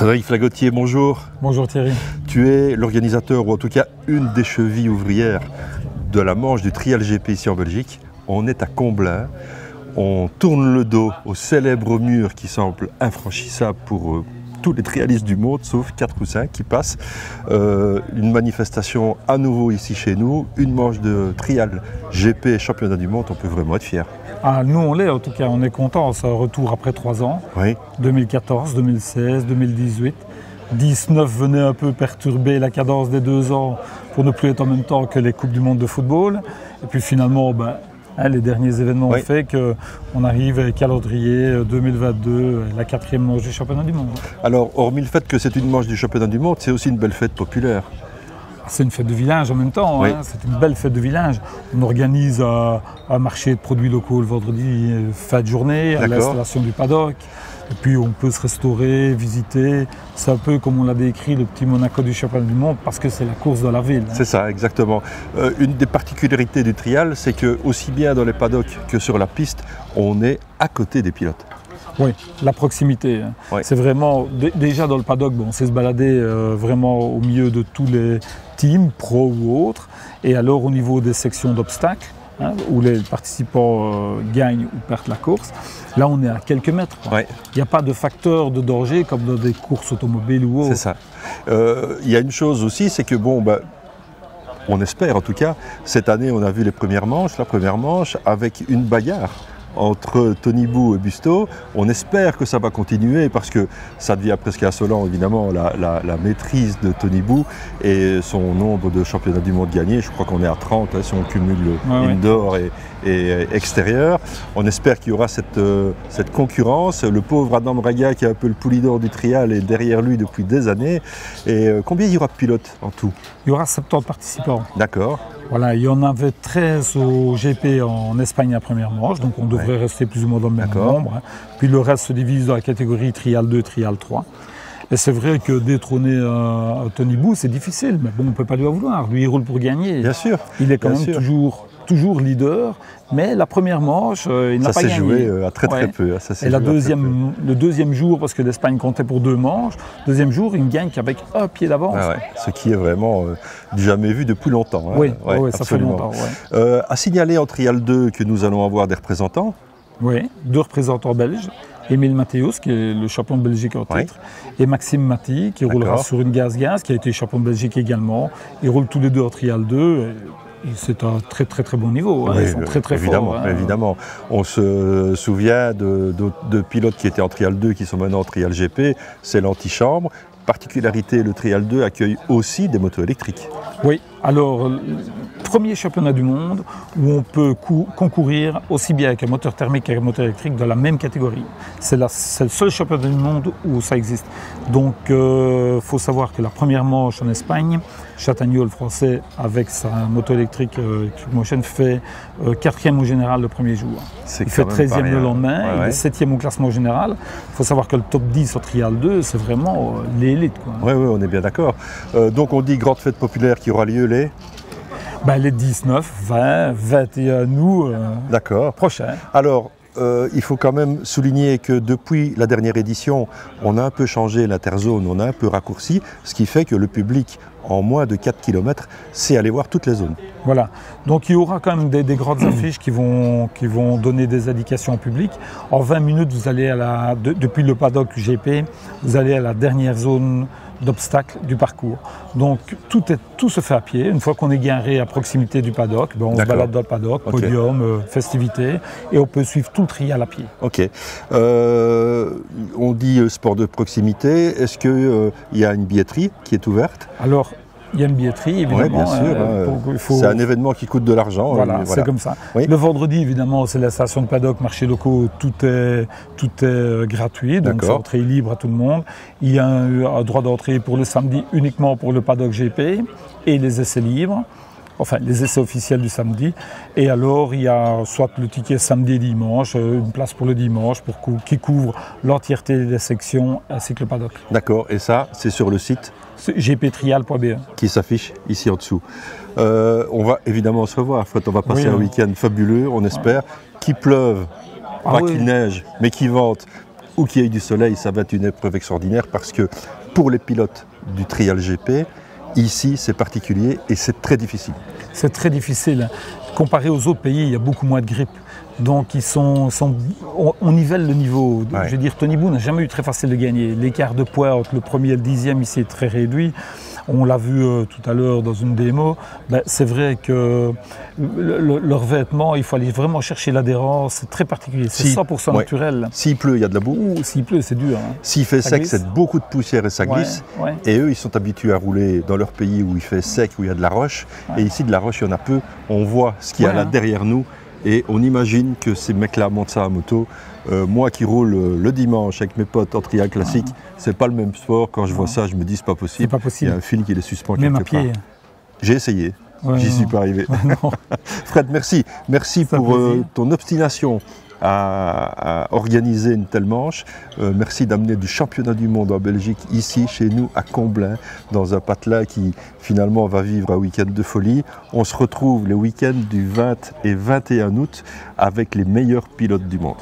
Frédéric Flagotier, bonjour. Bonjour Thierry. Tu es l'organisateur, ou en tout cas une des chevilles ouvrières de la manche du Trial GP ici en Belgique. On est à Comblain, on tourne le dos au célèbre mur qui semble infranchissable pour tous les trialistes du monde, sauf 4 ou 5 qui passent. Une manifestation à nouveau ici chez nous, une manche de Trial GP championnat du monde, on peut vraiment être fiers. Ah, nous on l'est en tout cas, on est content, c'est un retour après 3 ans, Oui. 2014, 2016, 2018. 19 venait un peu perturber la cadence des 2 ans pour ne plus être en même temps que les Coupes du Monde de football. Et puis finalement, les derniers événements ont fait qu'on arrive avec calendrier 2022, la 4e manche du championnat du monde. Alors, hormis le fait que c'est une manche du championnat du monde, c'est aussi une belle fête populaire. C'est une fête de village en même temps, Oui. c'est une belle fête de village. On organise un marché de produits locaux le vendredi, fin de journée, à l'installation du paddock. Et puis on peut se restaurer, visiter. C'est un peu comme on l'a décrit, le petit Monaco du championnat du monde, parce que c'est la course de la ville. C'est ça, exactement. Une des particularités du trial, c'est que aussi bien dans les paddocks que sur la piste, on est à côté des pilotes. Oui, la proximité. Oui. C'est vraiment, déjà dans le paddock, on sait se balader vraiment au milieu de tous les teams, pro ou autres. Et alors au niveau des sections d'obstacles, où les participants gagnent ou perdent la course, là on est à quelques mètres. Oui. Il n'y a pas de facteur de danger comme dans des courses automobiles ou autres. C'est ça. Il y a une chose aussi, c'est que on espère en tout cas, cette année on a vu la première manche avec une bagarre entre Tony Bou et Busto. On espère que ça va continuer parce que ça devient presque insolent évidemment la maîtrise de Tony Bou et son nombre de championnats du monde gagnés. Je crois qu'on est à 30 si on cumule indoor et extérieur. On espère qu'il y aura cette concurrence. Le pauvre Adam Braga qui est un peu le poulidor du trial est derrière lui depuis des années. Et combien il y aura de pilotes en tout? Il y aura 70 participants. D'accord. Voilà, il y en avait 13 au GP en Espagne la première manche, donc on devrait rester plus ou moins dans le même nombre. Puis le reste se divise dans la catégorie Trial 2, Trial 3. Et c'est vrai que détrôner Tony Bou, c'est difficile, mais bon, on ne peut pas lui en vouloir. Lui, il roule pour gagner. Bien sûr. Il est quand même toujours leader, mais la première manche, il n'a pas gagné. Ça s'est joué à très peu. Et le deuxième jour, parce que l'Espagne comptait pour 2 manches, deuxième jour, il ne gagne qu'avec un pied d'avance. Ce qui est vraiment du jamais vu depuis longtemps. Oui, ça fait longtemps. À signaler en Trial 2 que nous allons avoir des représentants. Oui, 2 représentants belges. Émile Mathéus, qui est le champion de Belgique en titre, et Maxime Maty, qui roulera sur une Gaz, qui a été champion de Belgique également. Ils roulent tous les 2 en Trial 2. C'est un très bon niveau, ils sont très évidemment, forts. Évidemment, on se souvient de pilotes qui étaient en Trial 2 qui sont maintenant en Trial GP, c'est l'antichambre. Particularité, le Trial 2 accueille aussi des motos électriques. Oui, alors, premier championnat du monde où on peut concourir aussi bien avec un moteur thermique qu'avec un moteur électrique dans la même catégorie. C'est le seul championnat du monde où ça existe. Donc, il faut savoir que la première manche en Espagne, Chatagnol français avec sa moto électrique Motion fait 4e au général le premier jour. Il fait 13e le lendemain, il est 7e au classement général. Il faut savoir que le top 10 au Trial 2, c'est vraiment l'élite. Oui, on est bien d'accord. Donc on dit grande fête populaire qui aura lieu les 19, 20, 21 août prochain. Alors, il faut quand même souligner que depuis la dernière édition, on a un peu changé l'interzone, on a un peu raccourci, ce qui fait que le public, en moins de 4 km, sait aller voir toutes les zones. Voilà, donc il y aura quand même des grandes affiches qui vont donner des indications au public. En 20 minutes, vous allez depuis le paddock GP, vous allez à la dernière zone d'obstacles du parcours. Donc tout se fait à pied. Une fois qu'on est garé à proximité du paddock, on se balade dans le paddock, podium, festivités, et on peut suivre tout le trial à pied. Ok. On dit sport de proximité. Est-ce qu'il y a une billetterie qui est ouverte? Alors, il y a une billetterie, évidemment. Oui, bien sûr. C'est un événement qui coûte de l'argent. Voilà, c'est comme ça. Oui. Le vendredi, évidemment, c'est la station de paddock, marché locaux, tout est gratuit, donc c'est entrée libre à tout le monde. Il y a un droit d'entrée pour le samedi uniquement pour le paddock GP et les essais libres. Enfin, les essais officiels du samedi. Et alors, il y a soit le ticket samedi et dimanche, une place pour le dimanche qui couvre l'entièreté des sections ainsi que le paddock. D'accord, et ça, c'est sur le site gptrial.be qui s'affiche ici en dessous. On va évidemment se revoir, on va passer un week-end fabuleux, on espère, qu'il pleuve, pas qu'il neige, mais qu'il vente. ou qu'il y ait du soleil, ça va être une épreuve extraordinaire parce que pour les pilotes du trial GP, ici c'est particulier et c'est très difficile. C'est très difficile. Comparé aux autres pays, il y a beaucoup moins de grippe. Donc on nivelle le niveau. Ouais. Je veux dire, Tony Bou n'a jamais eu très facile de gagner. L'écart de poids entre le premier et le 10e ici est très réduit. On l'a vu tout à l'heure dans une démo. C'est vrai que leurs vêtements, il faut aller vraiment chercher l'adhérence. C'est très particulier. C'est 100% naturel. S'il pleut, il y a de la boue. S'il pleut, c'est dur. Hein. S'il fait sec, c'est beaucoup de poussière et ça glisse. Ouais. Et eux, ils sont habitués à rouler dans leur pays où il fait sec, où il y a de la roche. Ouais. Et ici, de la roche, il y en a peu. On voit ce qu'il y a là derrière nous. Et on imagine que ces mecs-là montent ça à moto. Moi qui roule le dimanche avec mes potes en trial classique, c'est pas le même sport. Quand je vois ça, je me dis c'est pas possible. Il y a un fil qui les suspend quelque part. J'ai essayé. J'y suis pas arrivé. Fred, merci. Merci pour ton obstination à organiser une telle manche. Merci d'amener du championnat du monde en Belgique ici, chez nous, à Comblain, dans un patelin qui finalement va vivre un week-end de folie. On se retrouve les week-ends du 20 et 21 août avec les meilleurs pilotes du monde.